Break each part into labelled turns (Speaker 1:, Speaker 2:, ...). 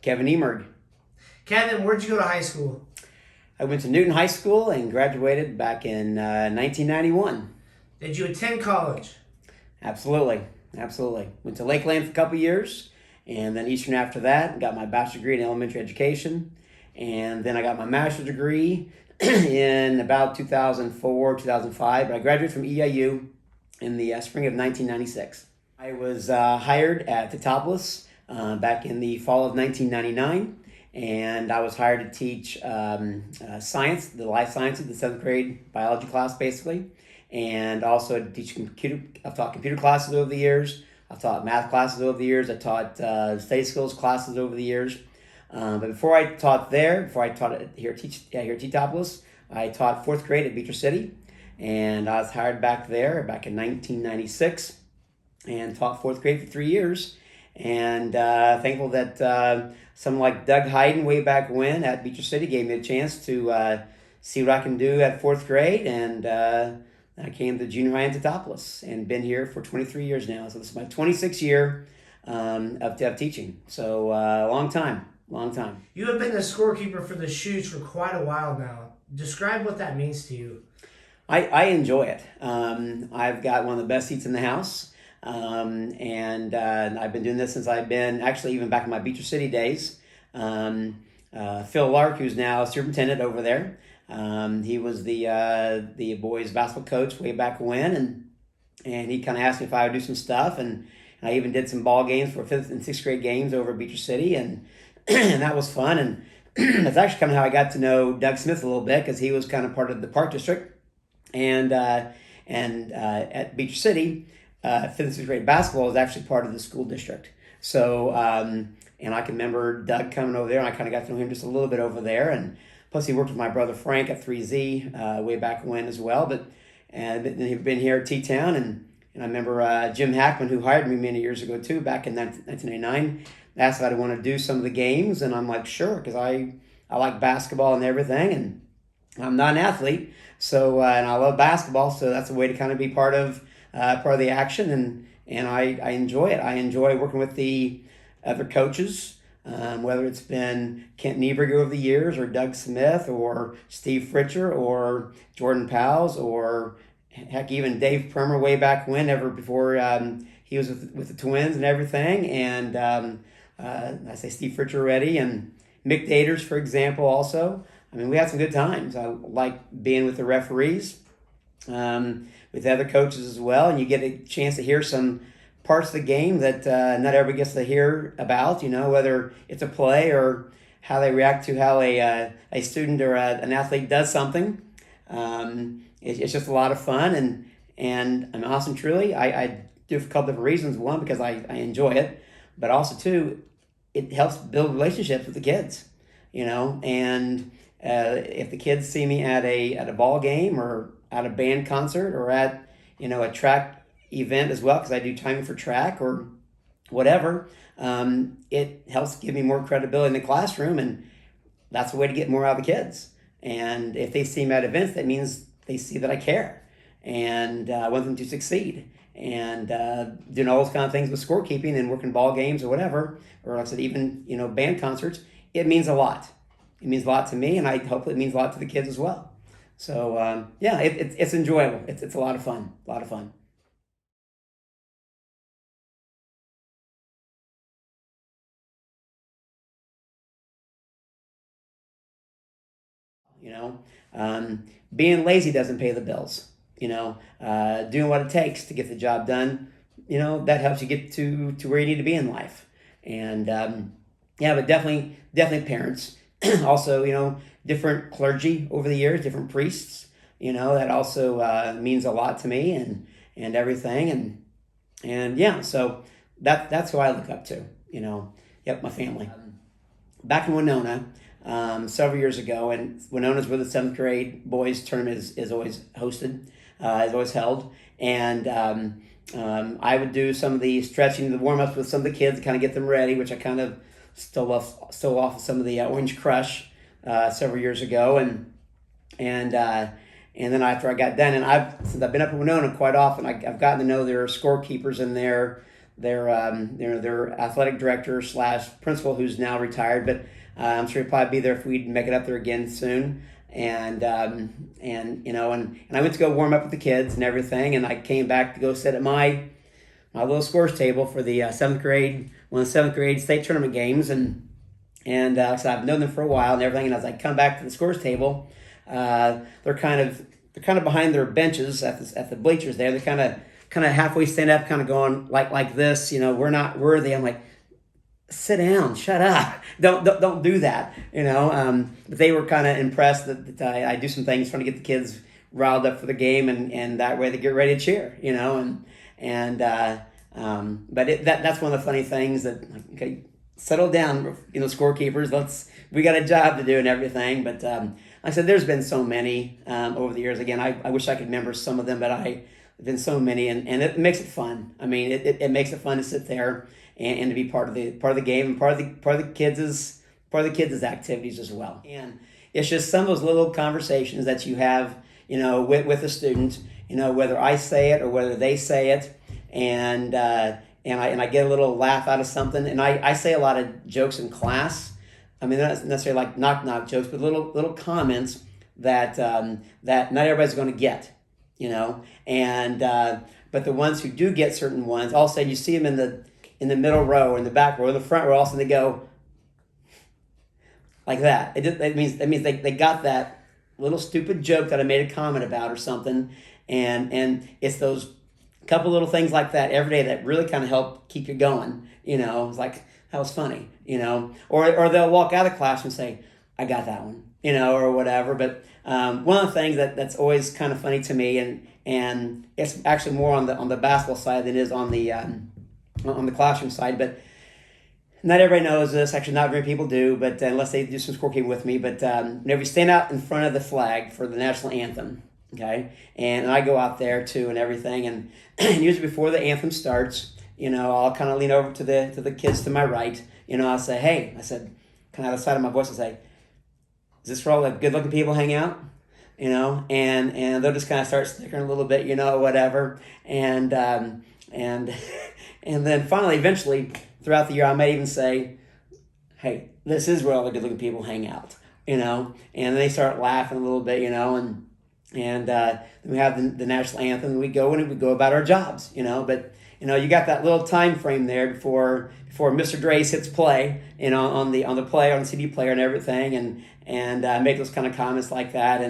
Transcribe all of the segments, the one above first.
Speaker 1: Kevin Niemerg.
Speaker 2: Kevin, where'd you go to high school?
Speaker 1: I went to Newton High School and graduated back in 1991.
Speaker 2: Did you attend college?
Speaker 1: Absolutely. Went to Lakeland for a couple years, and then Eastern after that. Got my bachelor's degree in elementary education, and then I got my master's degree in about 2004, 2005. But I graduated from EIU in the spring of 1996. I was hired at Teutopolis back in the fall of 1999. And I was hired to teach science, the life sciences, the 7th grade biology class, basically. And also to teach I've taught computer classes over the years. I've taught math classes over the years. I taught study skills classes over the years. But before I taught here at Teutopolis, I taught 4th grade at Beecher City. And I was hired back in 1996 and taught 4th grade for 3 years. And thankful that someone like Doug Hayden way back when at Beecher City gave me a chance to see what I can do at 4th grade. And I came to junior high in Teutopolis and been here for 23 years now. So this is my 26th year of teaching. So long time.
Speaker 2: You have been the scorekeeper for the Shoots for quite a while now. Describe what that means to you.
Speaker 1: I enjoy it. I've got one of the best seats in the house. And I've been doing this since I've been, actually even back in my Beecher City days. Phil Lark, who's now superintendent over there, he was the boys basketball coach way back when, and he kind of asked me if I would do some stuff, and I even did some ball games for 5th and 6th grade games over at Beecher City, and and that was fun, and that's actually kind of how I got to know Doug Smith a little bit, because he was kind of part of the Park District, and at Beecher City, 5th and 6th grade basketball was actually part of the school district. So, and I can remember Doug coming over there, and I kind of got to know him just a little bit over there. And plus, he worked with my brother Frank at 3Z way back when as well. But and then he'd been here at T-Town, and I remember Jim Hackman, who hired me many years ago too, back in 1999, asked if I'd want to do some of the games, and I'm like, sure, because I like basketball and everything, and I'm not an athlete, so and I love basketball, so that's a way to kind of be part of the action, and I enjoy it. I enjoy working with the other coaches, whether it's been Kent Niemerg over the years, or Doug Smith, or Steve Fritcher, or Jordan Powles, or heck, even Dave Permer way back when, ever before he was with the Twins and everything. And I say Steve Fritcher already, and Mick Daters, for example, also. I mean, we had some good times. I like being with the referees. With other coaches as well, and you get a chance to hear some parts of the game that not everybody gets to hear about, whether it's a play or how they react to how a student or an athlete does something. It's just a lot of fun, and I'm awesome, truly. I do it for a couple different reasons. One, because I enjoy it, but also, two, it helps build relationships with the kids, and if the kids see me at a ball game or at a band concert or at a track event as well, because I do timing for track or whatever, it helps give me more credibility in the classroom, and that's a way to get more out of the kids. And if they see me at events, that means they see that I care and I want them to succeed. And doing all those kind of things with scorekeeping and working ball games or whatever, or like I said, even band concerts, it means a lot. It means a lot to me, and I hope it means a lot to the kids as well. So it's enjoyable. It's a lot of fun. Being lazy doesn't pay the bills. Doing what it takes to get the job done. That helps you get to where you need to be in life. And but definitely parents. Also, different clergy over the years, different priests, that also means a lot to me and everything. And so that's who I look up to, my family. Back in Winona, several years ago, and Winona's where the 7th grade boys tournament is always hosted, is always held. And I would do some of the stretching, the warm-ups with some of the kids to kind of get them ready, which I kind of stole off some of the Orange Crush several years ago, and then after I got done, and since I've been up in Winona quite often, I've gotten to know their scorekeepers and their their athletic director slash principal, who's now retired, but I'm sure he'd probably be there if we'd make it up there again soon. And I went to go warm up with the kids and everything, and I came back to go sit at my little scores table for the seventh grade, one of the seventh grade state tournament games, and so I've known them for a while and everything. And as I come back to the scores table, they're kind of behind their benches at the bleachers there. They're kind of halfway stand up, kind of going like this. We're not worthy. I'm like, sit down, shut up, don't do that. But they were kind of impressed that I do some things trying to get the kids riled up for the game, and that way they get ready to cheer. But that's one of the funny things that, okay, settle down, scorekeepers. We got a job to do and everything. But like I said, there's been so many over the years. Again, I wish I could remember some of them, but there's been so many, and it makes it fun. I mean, it makes it fun to sit there and to be part of the game and part of the kids' activities as well. And it's just some of those little conversations that you have, with a student, whether I say it or whether they say it, and I get a little laugh out of something. And I say a lot of jokes in class. I mean, not necessarily like knock jokes, but little comments that not everybody's going to get, And but the ones who do get certain ones, all of a sudden you see them in the middle row or in the back row or the front row, all of a sudden they go like that. It means they got that little stupid joke that I made a comment about or something, and it's those couple little things like that every day that really kind of help keep you going. It's like, that was funny, or they'll walk out of class and say, I got that one, or whatever. But one of the things that's always kind of funny to me, and it's actually more on the basketball side than it is on the classroom side, but not everybody knows this. Actually, not very many people do, but unless they do some scorekeeping with me. But whenever you stand out in front of the flag for the national anthem, okay, and I go out there too and everything, and usually before the anthem starts, I'll kind of lean over to the kids to my right. I'll say, hey, I said, kind of out of the side of my voice, I'll say, is this where all the good-looking people hang out? And they'll just kind of start snickering a little bit, whatever, and and then finally, eventually, throughout the year, I might even say, hey, this is where all the good-looking people hang out, and then they start laughing a little bit, and then we have the national anthem, and we go about our jobs, but, you got that little time frame there before Mr. Drace hits play, on the player, on the CD player and everything, and make those kind of comments like that,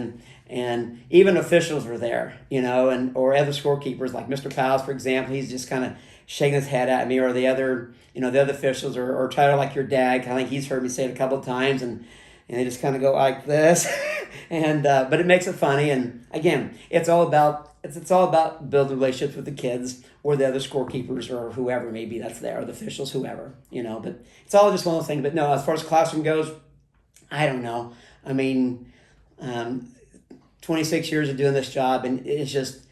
Speaker 1: and even officials were there, or other scorekeepers like Mr. Powell, for example. He's just kind of shaking his head at me, or the other officials, or Tyler, like your dad. I think he's heard me say it a couple of times, and they just kind of go like this, but it makes it funny. And again, it's all about building relationships with the kids or the other scorekeepers or whoever maybe that's there, or the officials, whoever, But it's all just one of those things. But no, as far as classroom goes, I don't know. I mean, 26 years of doing this job, and it's just,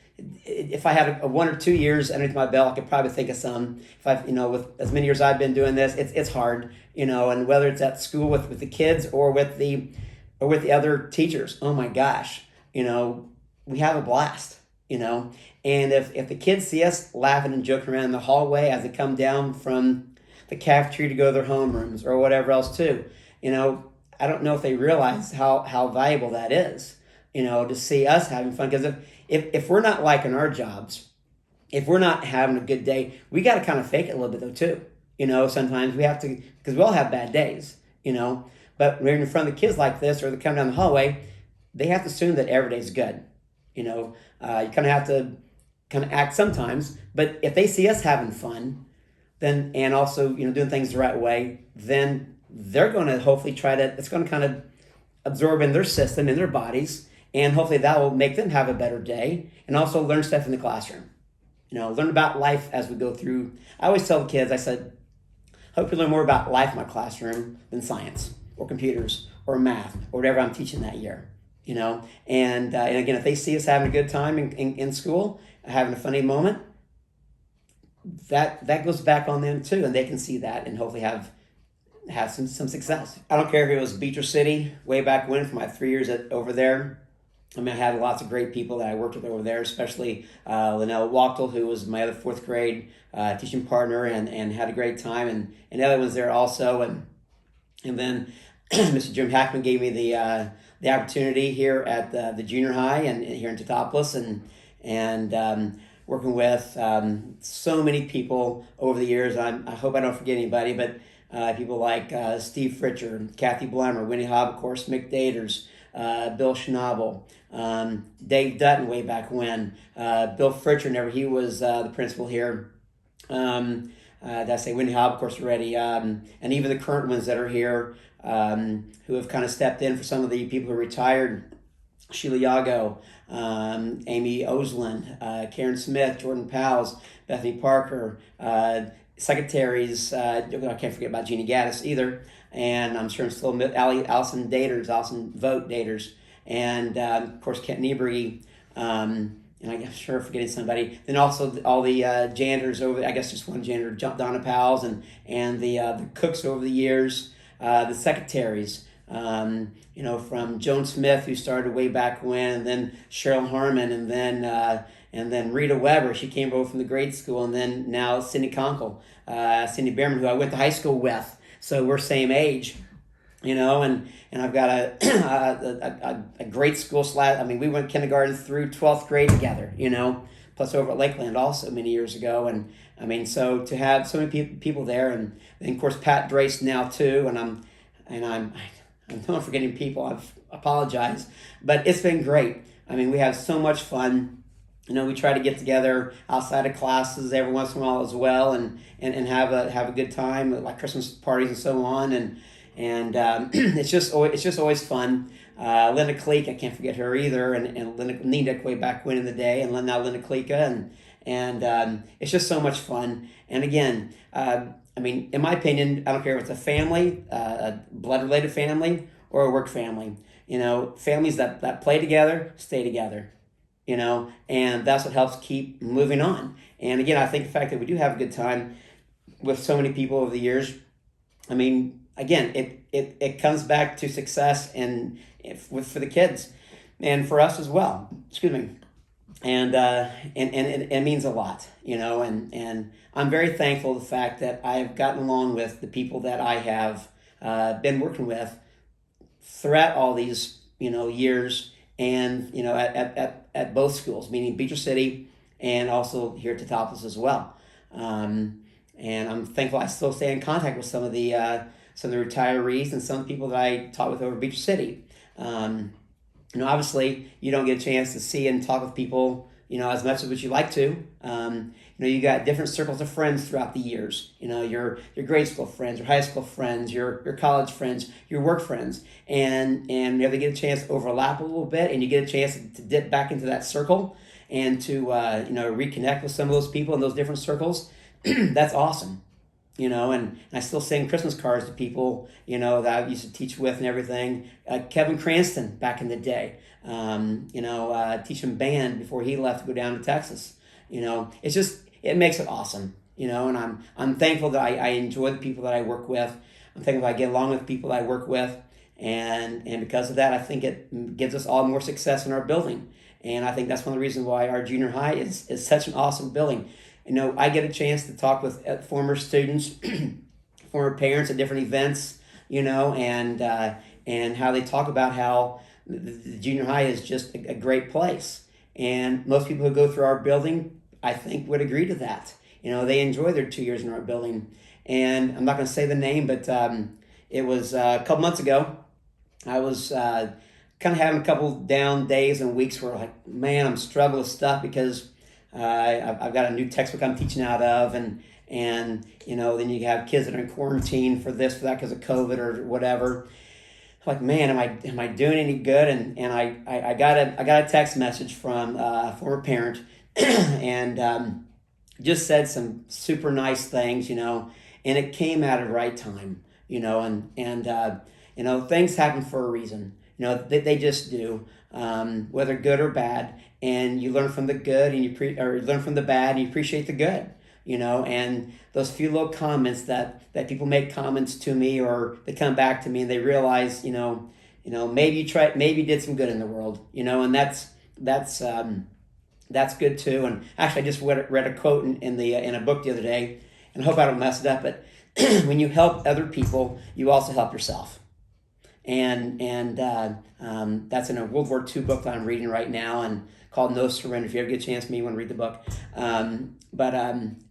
Speaker 1: if I had a 1 or 2 years underneath my belt, I could probably think of some. If I, with as many years I've been doing this, it's hard, and whether it's at school with the kids or with the other teachers, oh my gosh, we have a blast, and if the kids see us laughing and joking around in the hallway as they come down from the cafeteria to go to their homerooms or whatever else too, I don't know if they realize how valuable that is, to see us having fun. Because if we're not liking our jobs, if we're not having a good day, we got to kind of fake it a little bit though too. Sometimes we have to, because we all have bad days, but when you're in front of the kids like this, or they come down the hallway, they have to assume that every day's good. You kind of have to kind of act sometimes, but if they see us having fun, then, and also, doing things the right way, then they're going to hopefully it's going to kind of absorb in their system, in their bodies, and hopefully that will make them have a better day, and also learn stuff in the classroom. Learn about life as we go through. I always tell the kids, I said, I hope you learn more about life in my classroom than science or computers or math or whatever I'm teaching that year. And again, if they see us having a good time in school, having a funny moment, that goes back on them too, and they can see that and hopefully have some success. I don't care if it was Beecher City way back when, for my 3 years over there, I mean, I had lots of great people that I worked with over there, especially Linnell Wachtel, who was my other fourth grade teaching partner, and had a great time, and the other ones there also, and then Mr. Jim Hackman gave me the opportunity here at the junior high and here in Teutopolis, and working with so many people over the years. I hope I don't forget anybody, but people like Steve Fritcher, Kathy Bleimer, Winnie Hobb, of course, Mick Daters, Bill Schnabel, Dave Dutton way back when, Bill Fritcher, whenever he was the principal here. Did I say Winnie Hobb, of course, already, and even the current ones that are here, who have kind of stepped in for some of the people who are retired. Sheila Yago, Amy Osland, Karen Smith, Jordan Powles, Bethany Parker, secretaries, I can't forget about Jeannie Gaddis either, and I'm sure I'm still Allison Vogt Daters, and of course Kent Niemerg, and I'm sure I'm forgetting somebody. Then also all the janitors over, I guess just one janitor, Donna Powles, and the cooks over the years, the secretaries, from Joan Smith, who started way back when, and then Cheryl Harmon, and then Rita Weber. She came over from the grade school, and then now Cindy Conkle, Cindy Behrman, who I went to high school with. So we're same age, and I've got a great school I mean, we went kindergarten through 12th grade together, plus over at Lakeland also many years ago. And I mean, so to have so many people there, and of course Pat Drace now too, and I'm not forgetting people. I apologize, but it's been great. I mean, we have so much fun. We try to get together outside of classes every once in a while as well, and have a good time, like Christmas parties and so on. And it's just always fun. Linda Kleek, I can't forget her either, and Nina way back when in the day, and now Linda Kleeka, and it's just so much fun. And again, I mean, in my opinion, I don't care if it's a family, a blood-related family, or a work family. Families that play together, stay together. And that's what helps keep moving on. And again, I think the fact that we do have a good time with so many people over the years, I mean, again, it comes back to success and for the kids and for us as well. Excuse me. And it means a lot, and I'm very thankful for the fact that I've gotten along with the people that I have been working with throughout all these, years, and, at both schools, meaning Beecher City and also here at Teutopolis as well. And I'm thankful I still stay in contact with some of the retirees and some people that I taught with over Beecher City. Obviously you don't get a chance to see and talk with people, as much as what you like to. You got different circles of friends throughout the years. Your grade school friends, your high school friends, your college friends, your work friends, and you have to get a chance to overlap a little bit, and you get a chance to dip back into that circle and to reconnect with some of those people in those different circles. That's awesome. And I still send Christmas cards to people, that I used to teach with and everything. Kevin Cranston back in the day, teaching band before he left to go down to Texas. It makes it awesome, and I'm thankful that I enjoy the people that I work with. I'm thankful I get along with people that I work with, and because of that, I think it gives us all more success in our building. And I think that's one of the reasons why our junior high is such an awesome building. I get a chance to talk with former students, former parents at different events, and how they talk about how the junior high is just a great place. And most people who go through our building, I think, would agree to that. They enjoy their 2 years in our building. And I'm not going to say the name, but it was a couple months ago. I was kind of having a couple down days and weeks where I'm struggling with stuff because I've got a new textbook I'm teaching out of, and then you have kids that are in quarantine for this, for that, because of COVID or whatever. Man, am I doing any good? And I got a text message from a former parent, and just said some super nice things, and it came at the right time, and things happen for a reason, they just do, whether good or bad, and you learn from the good and you learn from the bad and you appreciate the good, and those few little comments that people make comments to me, or they come back to me and they realize, maybe maybe you did some good in the world, and that's good too. And actually, I just read a quote in a book the other day, and I hope I don't mess it up, but when you help other people, you also help yourself. And that's in a World War II book that I'm reading right now, and called No Surrender. If you ever get a chance, maybe you want to read the book. But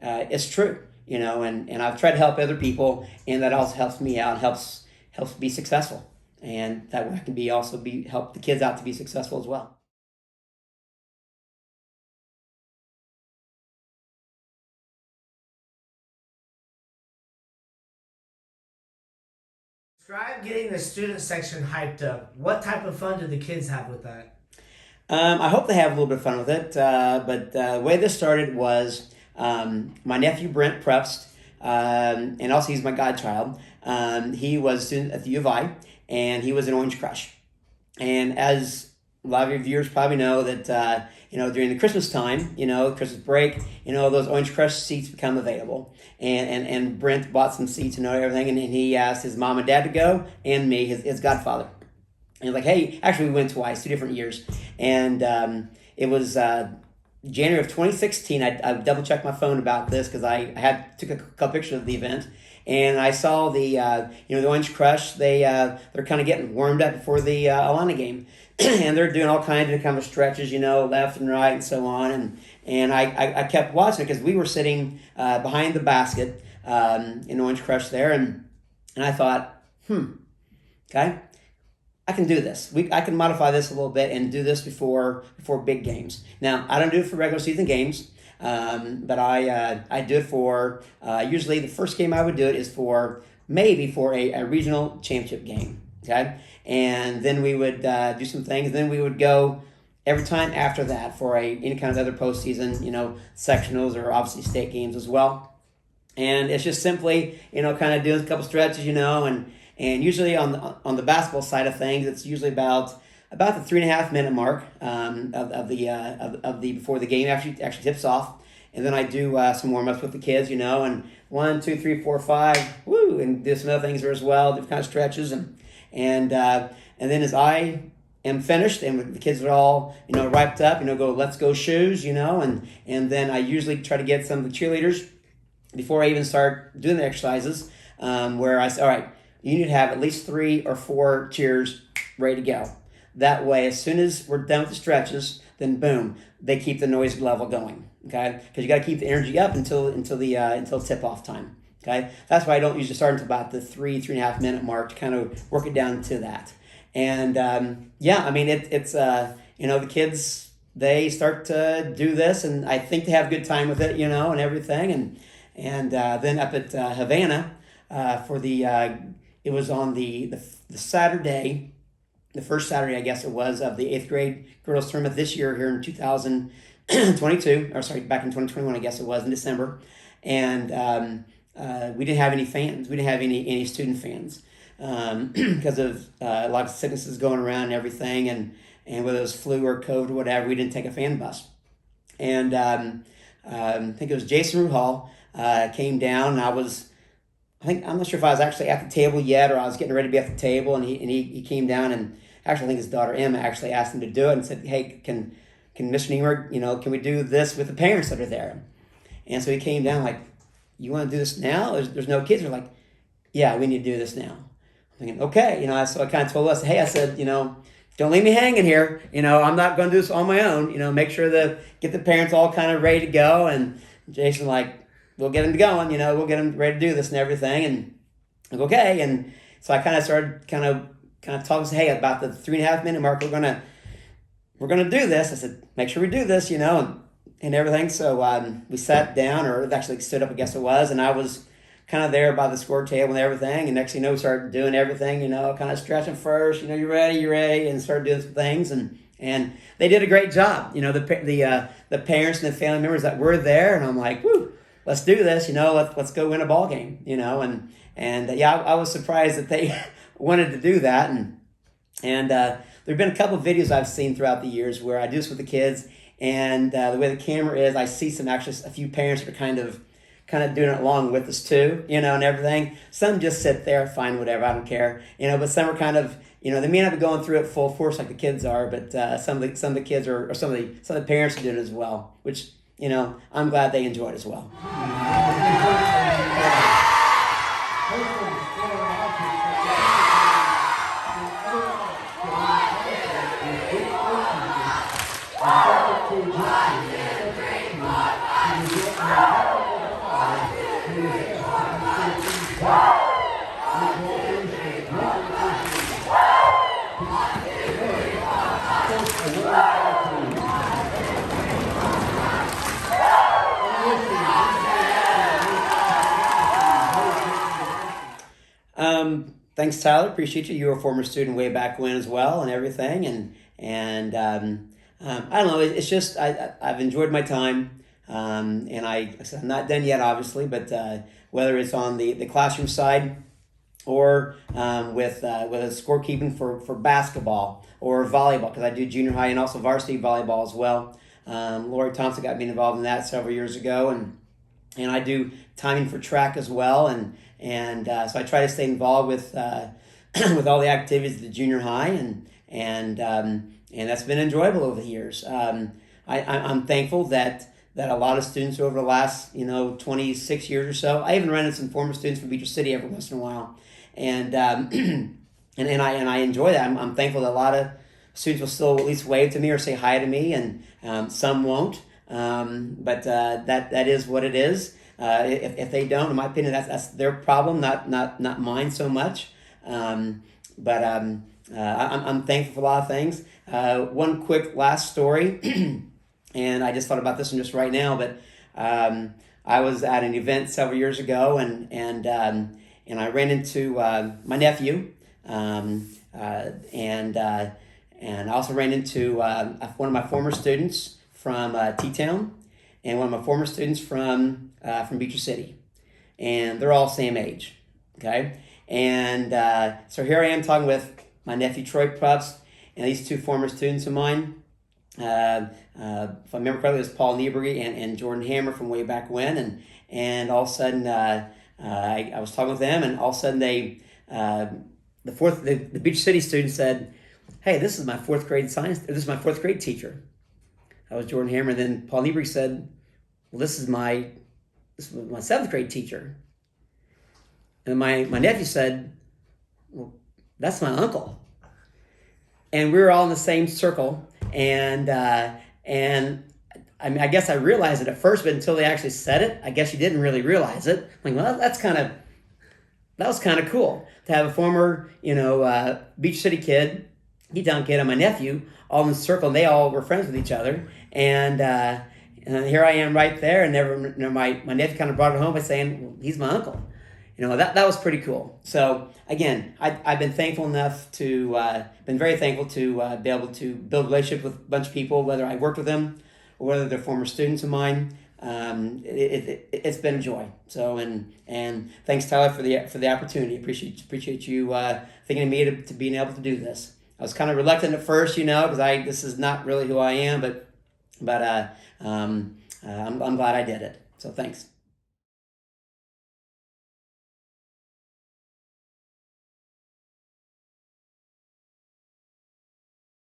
Speaker 1: it's true, and I've tried to help other people, and that also helps me out, helps be successful, and that way I can help the kids out to be successful as well.
Speaker 2: Describe getting the student section hyped up. What type of fun do the kids have with that?
Speaker 1: I hope they have a little bit of fun with it. But the way this started was my nephew Brent Prepst, and also he's my godchild. He was a student at the U of I, and he was an Orange Crush. And as a lot of your viewers probably know that during the Christmas time, Christmas break, those Orange Crush seats become available. And Brent bought some seats and everything, and he asked his mom and dad to go, and me, his godfather. And he was like, hey, actually we went twice, 2 different years. And it was January of 2016. I double checked my phone about this because I took a couple pictures of the event, and I saw the Orange Crush. They're kind of getting warmed up before the Alana game, and they're doing all kinds of stretches, left and right and so on. And I kept watching it because we were sitting behind the basket in Orange Crush there, and I thought, okay, I can do this. I can modify this a little bit and do this before big games. Now, I don't do it for regular season games, but I do it for, usually the first game I would do it is for a regional championship game, okay? And then we would do some things. Then we would go every time after that for any kind of other postseason, sectionals or obviously state games as well. And it's just simply, kind of doing a couple stretches, and usually on the basketball side of things, it's usually about the 3.5 minute mark of the before the game actually tips off, and then I do some warm ups with the kids, and 1, 2, 3, 4, 5, woo, and do some other things there as well, different kind of stretches, and then as I am finished and the kids are all wiped up, go let's go shoes, and then I usually try to get some of the cheerleaders before I even start doing the exercises, where I say, all right, you need to have at least 3 or 4 cheers ready to go. That way, as soon as we're done with the stretches, then boom, they keep the noise level going. Okay, because you got to keep the energy up until tip off time. Okay, that's why I don't usually start until about the 3.5 minute mark to kind of work it down to that. And it's the kids, they start to do this, and I think they have a good time with it, and everything. And then up at Havana for it was on the Saturday, the first Saturday, I guess it was, of the 8th grade girls tournament this year here in 2022, or sorry, back in 2021, I guess it was, in December. And we didn't have any fans. We didn't have any student fans because of a lot of sicknesses going around and everything. And whether it was flu or COVID or whatever, we didn't take a fan bus. And I think it was Jason Ruhal came down, and I'm not sure if I was actually at the table yet or I was getting ready to be at the table, and he came down, and actually I think his daughter Emma actually asked him to do it and said, hey, can Mr. Niemerg, can we do this with the parents that are there? And so he came down like, you want to do this now? There's no kids. We're like, yeah, we need to do this now. I'm thinking, okay, so I kind of told us, hey, I said, don't leave me hanging here. I'm not going to do this on my own. Make sure to get the parents all kind of ready to go. And Jason like, we'll get them going, we'll get them ready to do this and everything. And I'm like, okay. And so I kind of started kind of talking, hey, about the 3.5 minute mark, we're gonna do this. I said, make sure we do this, and everything. So we sat down, or actually stood up, I guess it was, and I was kind of there by the score table and everything. And next thing you know, we started doing everything, kind of stretching first, you're ready, and started doing some things. And they did a great job, the parents and the family members that were there. And I'm like, woo, let's do this, let's go win a ball game, and I was surprised that they wanted to do that. And there've been a couple of videos I've seen throughout the years where I do this with the kids, and the way the camera is, I see a few parents that are kind kind of doing it along with us too, and everything. Some just sit there, fine, whatever, I don't care, but some are kind of, they may not be going through it full force like the kids are, but some of the kids or some of the parents are doing it as well, which, I'm glad they enjoy it as well. Thanks, Tyler. Appreciate you. You were a former student way back when as well, and everything. And I don't know. It's just I've enjoyed my time, and I'm not done yet, obviously. But whether it's on the classroom side, or with scorekeeping for basketball or volleyball, because I do junior high and also varsity volleyball as well. Lori Thompson got me involved in that several years ago, and I do timing for track as well, and so I try to stay involved with with all the activities at the junior high, and that's been enjoyable over the years. I'm thankful that a lot of students over the last 26 years or so. I even run into some former students from Beecher City every once in a while, and I enjoy that. I'm thankful that a lot of students will still at least wave to me or say hi to me, and some won't. But that is what it is. If they don't, in my opinion, that's their problem, not mine so much. But I'm thankful for a lot of things. One quick last story, and I just thought about this one just right now. But I was at an event several years ago, and I ran into my nephew, and I also ran into one of my former students from T-Town, and one of my former students from Beecher City, and they're all same age, okay? And so here I am talking with my nephew Troy Prups and these two former students of mine. If I remember correctly, it was Paul Niemerg and Jordan Hammer from way back when, and all of a sudden I was talking with them, and all of a sudden the Beecher City student said, "Hey, this is my fourth grade science. This is my fourth grade teacher." That was Jordan Hammer. And then Paul Niemerg said, "Well, this is my seventh grade teacher." And my nephew said, "Well, that's my uncle." And we were all in the same circle. And I mean, I guess I realized it at first, but until they actually said it, I guess you didn't really realize it. I'm like, well, that was kind of cool to have a former, Beach City kid, T-Town kid, and my nephew all in the circle, and they all were friends with each other. And here I am right there, and my nephew kind of brought it home by saying, "Well, he's my uncle." That was pretty cool. So again, I've been thankful enough been very thankful to be able to build relationships with a bunch of people, whether I worked with them or whether they're former students of mine. It's been a joy. So and thanks, Tyler, for the opportunity. Appreciate you thinking of me to being able to do this. I was kind of reluctant at first, because this is not really who I am, but I'm glad I did it. So thanks.